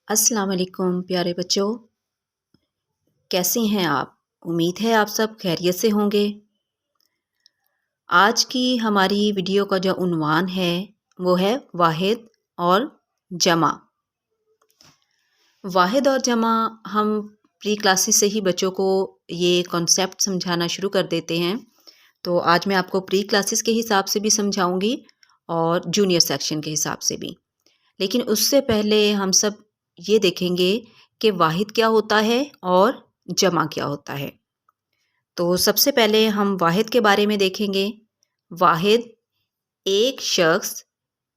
अस्सलाम वालेकुम प्यारे बच्चों, कैसे हैं आप? उम्मीद है आप सब खैरियत से होंगे। आज की हमारी वीडियो का जो उन्वान है वो है वाहिद और जमा। वाहिद और जमा हम प्री क्लासेस से ही बच्चों को ये कॉन्सेप्ट समझाना शुरू कर देते हैं। तो आज मैं आपको प्री क्लासेस के हिसाब से भी समझाऊंगी और जूनियर सेक्शन के हिसाब से भी। लेकिन उससे पहले हम सब ये देखेंगे कि वाहिद क्या होता है और जमा क्या होता है। तो सबसे पहले हम वाहिद के बारे में देखेंगे। वाहिद एक शख्स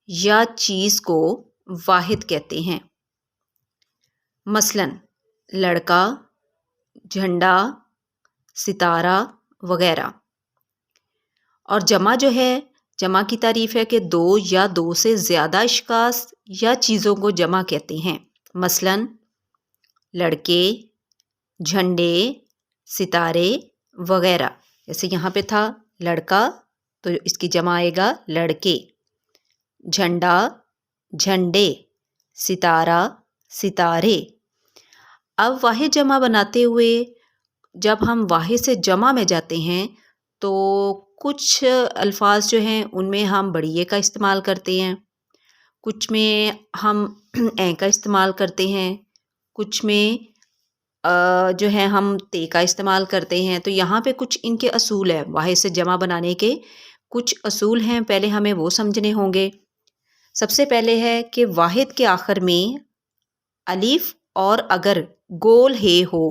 या चीज़ को वाहिद कहते हैं। मसलन लड़का, झंडा, सितारा वगैरह। और जमा जो है, जमा की तारीफ़ है कि दो या दो से ज़्यादा अशख़ास या चीज़ों को जमा कहते हैं। मसलन लड़के, झंडे, सितारे वगैरह। जैसे यहाँ पे था लड़का तो इसकी जमा आएगा लड़के, झंडा, झंडे, सितारा, सितारे। अब वाहिद जमा बनाते हुए जब हम वाहिद से जमा में जाते हैं तो कुछ अल्फाज जो हैं उनमें हम बड़िए का इस्तेमाल करते हैं, कुछ में हम ए का इस्तेमाल करते हैं, कुछ में जो है हम ते का इस्तेमाल करते हैं। तो यहाँ पे कुछ इनके असूल है, वाहिद से जमा बनाने के कुछ असूल हैं, पहले हमें वो समझने होंगे। सबसे पहले है कि वाहिद के आखिर में अलिफ और अगर गोल हे हो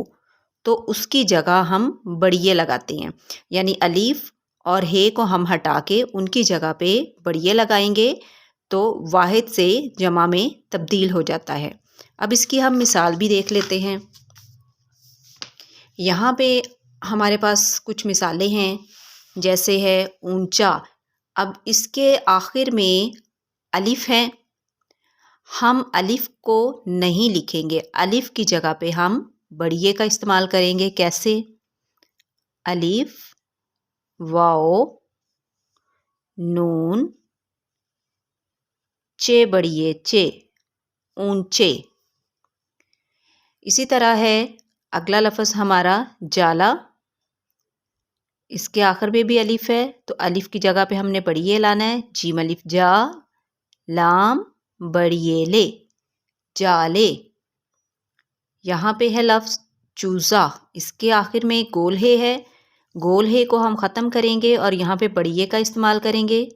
तो उसकी जगह हम बड़िए लगाते हैं, यानी अलिफ और हे को हम हटा के उनकी जगह पे बड़िए लगाएंगे तो वाहिद से जमा में तब्दील हो जाता है। अब इसकी हम मिसाल भी देख लेते हैं। यहाँ पे हमारे पास कुछ मिसालें हैं, जैसे है ऊंचा। अब इसके आखिर में अलिफ है, हम अलिफ को नहीं लिखेंगे, अलिफ की जगह पे हम बड़िए का इस्तेमाल करेंगे। कैसे? अलिफ, वाओ, नून, चे बड़िए चे, ऊंचे। इसी तरह है अगला लफ्ज़ हमारा जाला। इसके आखिर में भी अलिफ है तो अलिफ की जगह पे हमने बड़िए लाना है। जीम अलिफ जा, लाम बड़िए ले, जाले। यहाँ पे है लफ्ज़ चूज़ा, इसके आखिर में गोल हे है, गोल हे को हम ख़त्म करेंगे और यहाँ पे बड़िए का इस्तेमाल करेंगे।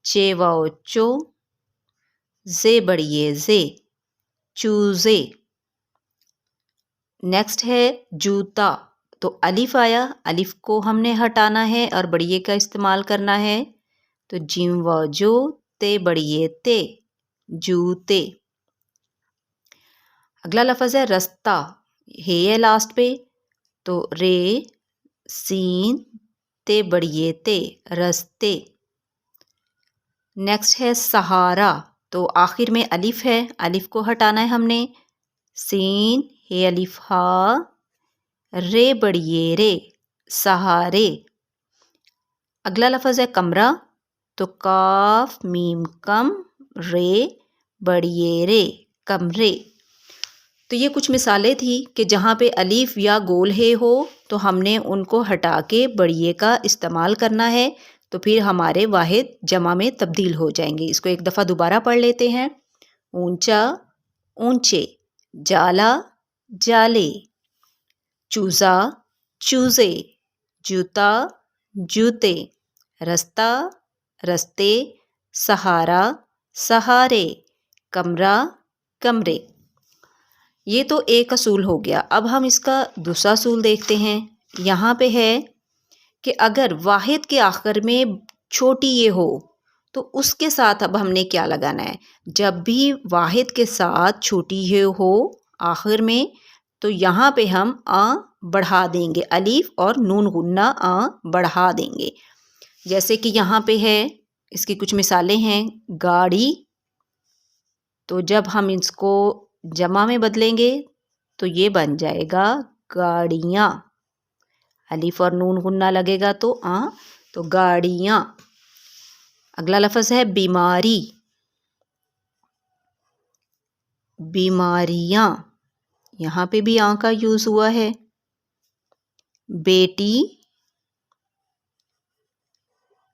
चे वाओ चो, जे बड़िए जे, चूज़े। नेक्स्ट है जूता। तो अलिफ आया, अलिफ को हमने हटाना है और बड़िए का इस्तेमाल करना है। तो जिम व जो ते बड़िए ते, जूते। अगला लफ्ज़ है रास्ता, हे है लास्ट पे तो रे सीन ते बड़िए ते, रस्ते। नेक्स्ट है सहारा। तो आखिर में अलिफ है, अलिफ को हटाना है हमने। सीन हे अलिफ हा, रे बड़िए रे, सहारे। अगला लफ्ज़ है कमरा। तो काफ मीम कम रे बड़िए रे, कमरे। तो ये कुछ मिसालें थी कि जहाँ पे अलिफ या गोल हे हो तो हमने उनको हटा के बड़िए का इस्तेमाल करना है, तो फिर हमारे वाहिद जमा में तब्दील हो जाएंगे। इसको एक दफ़ा दोबारा पढ़ लेते हैं। ऊंचा, ऊंचे, जाला, जाले, चूज़ा, चूज़े, जूता, जूते, रास्ता, रस्ते, सहारा, सहारे, कमरा, कमरे। ये तो एक असूल हो गया। अब हम इसका दूसरा असूल देखते हैं। यहाँ पे है कि अगर वाहिद के आखिर में छोटी ये हो तो उसके साथ अब हमने क्या लगाना है। जब भी वाहिद के साथ छोटी ये हो आखिर में तो यहाँ पे हम आ बढ़ा देंगे, अलीफ और नून गुन्ना आ बढ़ा देंगे। जैसे कि यहाँ पे है, इसकी कुछ मिसालें हैं। गाड़ी, तो जब हम इसको जमा में बदलेंगे तो ये बन जाएगा गाड़ियाँ। अलीफ और नून गुन्ना लगेगा तो गाड़ियाँ। अगला लफ्ज़ है बीमारी। बीमारियाँ, यहाँ पे भी आ का यूज़ हुआ है। बेटी,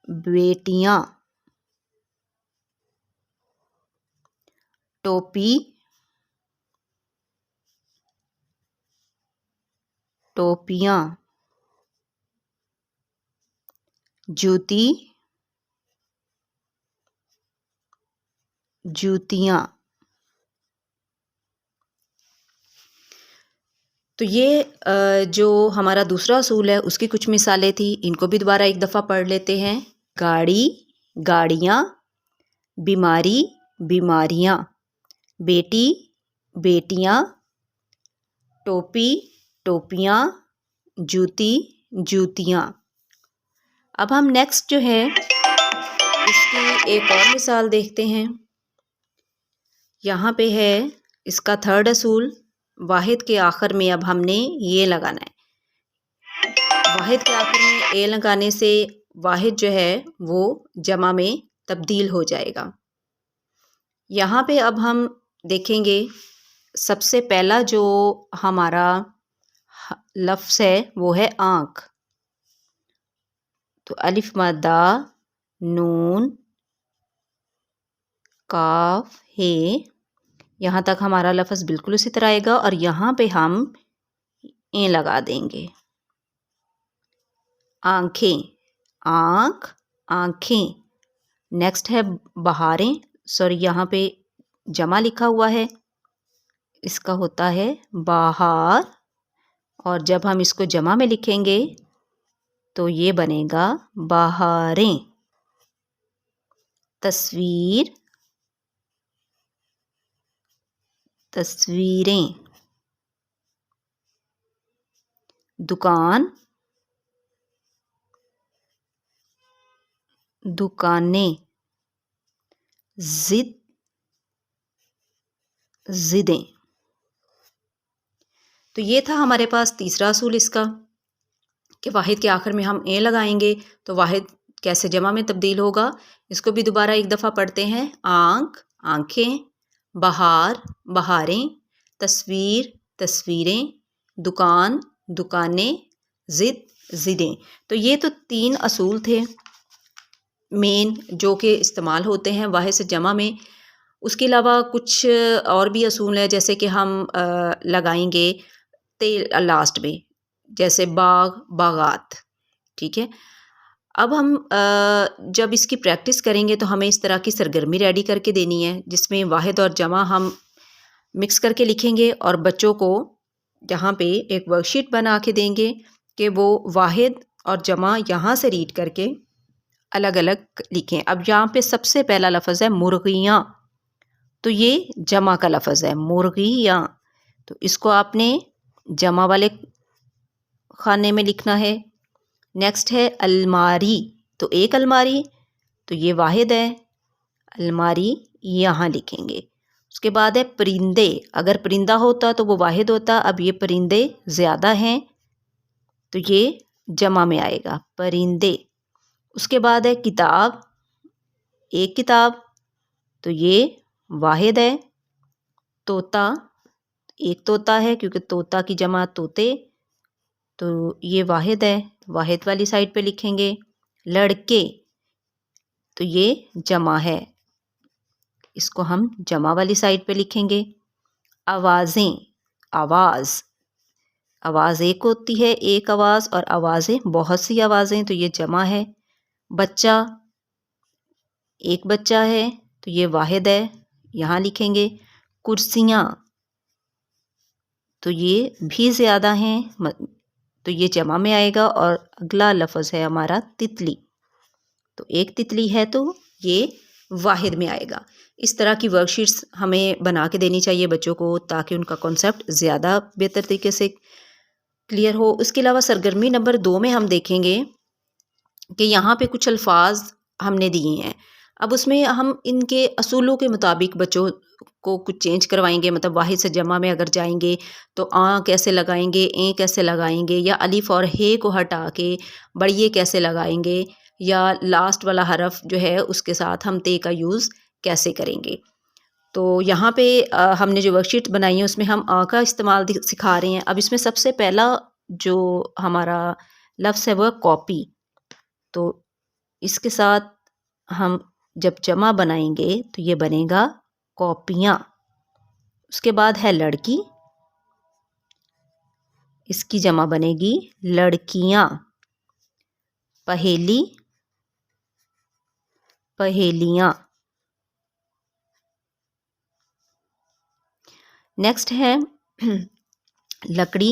बेटियाँ। टोपी, टोपियाँ। जूती, जूतियाँ। तो ये जो हमारा दूसरा असूल है उसकी कुछ मिसालें थी, इनको भी दोबारा एक दफ़ा पढ़ लेते हैं। गाड़ी, गाड़ियाँ। बीमारी, बीमारियाँ। बेटी, बेटियाँ। टोपी, टोपियाँ। जूती, जूतियाँ। अब हम नेक्स्ट जो है इसकी एक और मिसाल देखते हैं। यहाँ पे है इसका थर्ड असूल, वाहिद के आखिर में अब हमने ये लगाना है। वाहिद के आखिर में ए लगाने से वाहिद जो है वो जमा में तब्दील हो जाएगा। यहाँ पे अब हम देखेंगे सबसे पहला जो हमारा लफ्ज़ है वो है आँख। तो अलिफ मद्दा, नून, काफ, हे, यहाँ तक हमारा लफ्ज़ बिल्कुल उसी तरह आएगा और यहाँ पे हम ए लगा देंगे। आँखें, आँख, आँखें। नेक्स्ट है बहारें, सॉरी यहाँ पे जमा लिखा हुआ है, इसका होता है बाहर, और जब हम इसको जमा में लिखेंगे तो ये बनेगा बहारें। तस्वीर, तस्वीरें। दुकान, दुकानें। जिद, जिदें। तो ये था हमारे पास तीसरा असूल इसका कि वाहिद के आखिर में हम ए लगाएंगे तो वाहिद कैसे जमा में तब्दील होगा। इसको भी दोबारा एक दफ़ा पढ़ते हैं। आँख, आँखें। बहार, बहारें। तस्वीर, तस्वीरें। दुकान, दुकानें। ज़िद, ज़िदें। तो ये तो 3 असूल थे मेन जो कि इस्तेमाल होते हैं वाहिद से जमा में। उसके अलावा कुछ और भी असूल हैं, जैसे कि हम लगाएंगे तेल लास्ट में, जैसे बाग, बागात। ठीक है, अब हम जब इसकी प्रैक्टिस करेंगे तो हमें इस तरह की सरगर्मी रेडी करके देनी है जिसमें वाहिद और जमा हम मिक्स करके लिखेंगे और बच्चों को यहाँ पे एक वर्कशीट बना के देंगे कि वो वाहिद और जमा यहाँ से रीड करके अलग अलग लिखें। अब यहाँ पे सबसे पहला लफ्ज़ है मुर्गियाँ, तो ये जमा का लफ्ज़ है मुर्गियाँ, तो इसको आपने जमा वाले खाने में लिखना है। नेक्स्ट है अलमारी, तो एक अलमारी, तो ये वाहिद है, अलमारी यहाँ लिखेंगे। उसके बाद है परिंदे, अगर परिंदा होता तो वो वाहिद होता, अब ये परिंदे ज़्यादा हैं तो ये जमा में आएगा परिंदे। उसके बाद है किताब, एक किताब, तो ये वाहिद है। तोता, एक तोता है क्योंकि तोता की जमा तोते, तो ये वाहिद है, वाहिद वाली साइड पे लिखेंगे। लड़के, तो ये जमा है, इसको हम जमा वाली साइड पे लिखेंगे। आवाज़ें, आवाज़, आवाज़ एक होती है, एक आवाज़, और आवाज़ें बहुत सी आवाज़ें, तो ये जमा है। बच्चा, एक बच्चा है, तो ये वाहिद है, यहाँ लिखेंगे। कुर्सियाँ, तो ये भी ज़्यादा हैं, तो ये जमा में आएगा। और अगला लफ्ज़ है हमारा तितली, तो एक तितली है तो ये वाहिद में आएगा। इस तरह की वर्कशीट्स हमें बना के देनी चाहिए बच्चों को ताकि उनका कॉन्सेप्ट ज़्यादा बेहतर तरीके से क्लियर हो। उसके अलावा सरगर्मी नंबर 2 में हम देखेंगे कि यहाँ पे कुछ अल्फाज हमने दिए हैं, अब उसमें हम इनके असूलों के मुताबिक बच्चों को कुछ चेंज करवाएंगे। मतलब वाहिद से जमा में अगर जाएंगे तो आ कैसे लगाएंगे, ए कैसे लगाएंगे, या अलिफ और हे को हटा के बड़िए कैसे लगाएंगे, या लास्ट वाला हरफ जो है उसके साथ हम ते का यूज़ कैसे करेंगे। تو یہاں پہ ہم نے جو ورک شیٹ بنائی ہے اس میں ہم آ کا استعمال سکھا رہے ہیں. اب اس میں سب سے پہلا جو ہمارا لفظ ہے وہ کاپی. تو اس کے ساتھ ہم جب جمع بنائیں گے تو یہ بنے گا کاپیاں. اس کے بعد ہے لڑکی، اس کی جمع بنے گی لڑکیاں. پہیلی، پہیلیاں. نیکسٹ ہے لکڑی،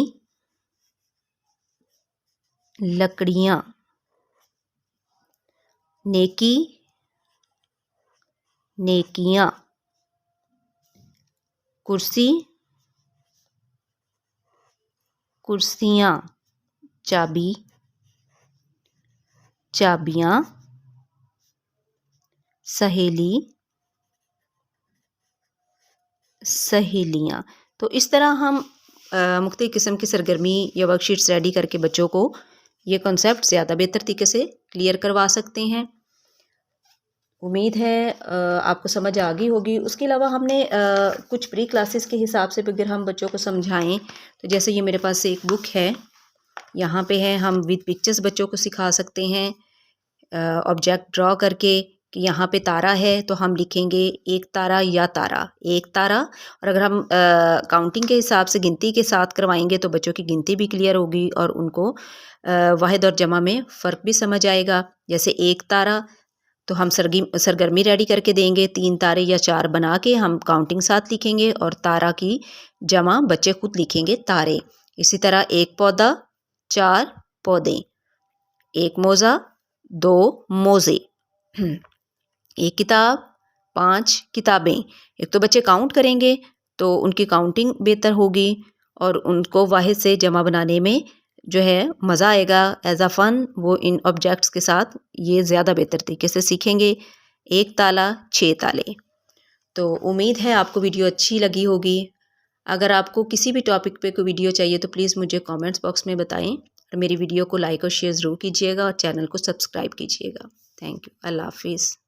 لکڑیاں. نیکی، نیکیاں. کرسی، کرسیاں. چابی، چابیاں. سہیلی، سہیلیاں. تو اس طرح ہم مختلف قسم کی سرگرمی یا ورک شیٹس ریڈی کر کے بچوں کو یہ کنسیپٹ زیادہ بہتر طریقے سے کلیئر کروا سکتے ہیں. امید ہے آپ کو سمجھ آ گئی ہوگی. اس کے علاوہ ہم نے کچھ پری کلاسز کے حساب سے اگر ہم بچوں کو سمجھائیں تو جیسے یہ میرے پاس ایک بک ہے، یہاں پہ ہے ہم وتھ پکچرز بچوں کو سکھا سکتے ہیں. آبجیکٹ ڈرا کر کے کہ یہاں پہ تارا ہے تو ہم لکھیں گے ایک تارا یا تارا، ایک تارا. اور اگر ہم کاؤنٹنگ کے حساب سے گنتی کے ساتھ کروائیں گے تو بچوں کی گنتی بھی کلیئر ہوگی اور ان کو واحد اور جمع میں فرق بھی سمجھ آئے گا. جیسے ایک تارا تو ہم سرگرمی ریڈی کر کے دیں گے، 3 تارے یا 4 بنا کے ہم کاؤنٹنگ ساتھ لکھیں گے اور تارا کی جمع بچے خود لکھیں گے تارے. اسی طرح ایک پودا، 4 پودے. ایک موزہ، 2 موزے. ایک کتاب، 5 کتابیں. ایک تو بچے کاؤنٹ کریں گے تو ان کی کاؤنٹنگ بہتر ہوگی اور ان کو واحد سے جمع بنانے میں جو ہے مزہ آئے گا. ایز اے فن وہ ان آبجیکٹس کے ساتھ یہ زیادہ بہتر طریقے سے سیکھیں گے. ایک تالا، 6 تالے. تو امید ہے آپ کو ویڈیو اچھی لگی ہوگی. اگر آپ کو کسی بھی ٹاپک پہ کوئی ویڈیو چاہیے تو پلیز مجھے کامنٹس باکس میں بتائیں اور میری ویڈیو کو لائک اور شیئر ضرور کیجیے گا اور چینل کو سبسکرائب کیجیے گا. Thank you. اللہ حافظ.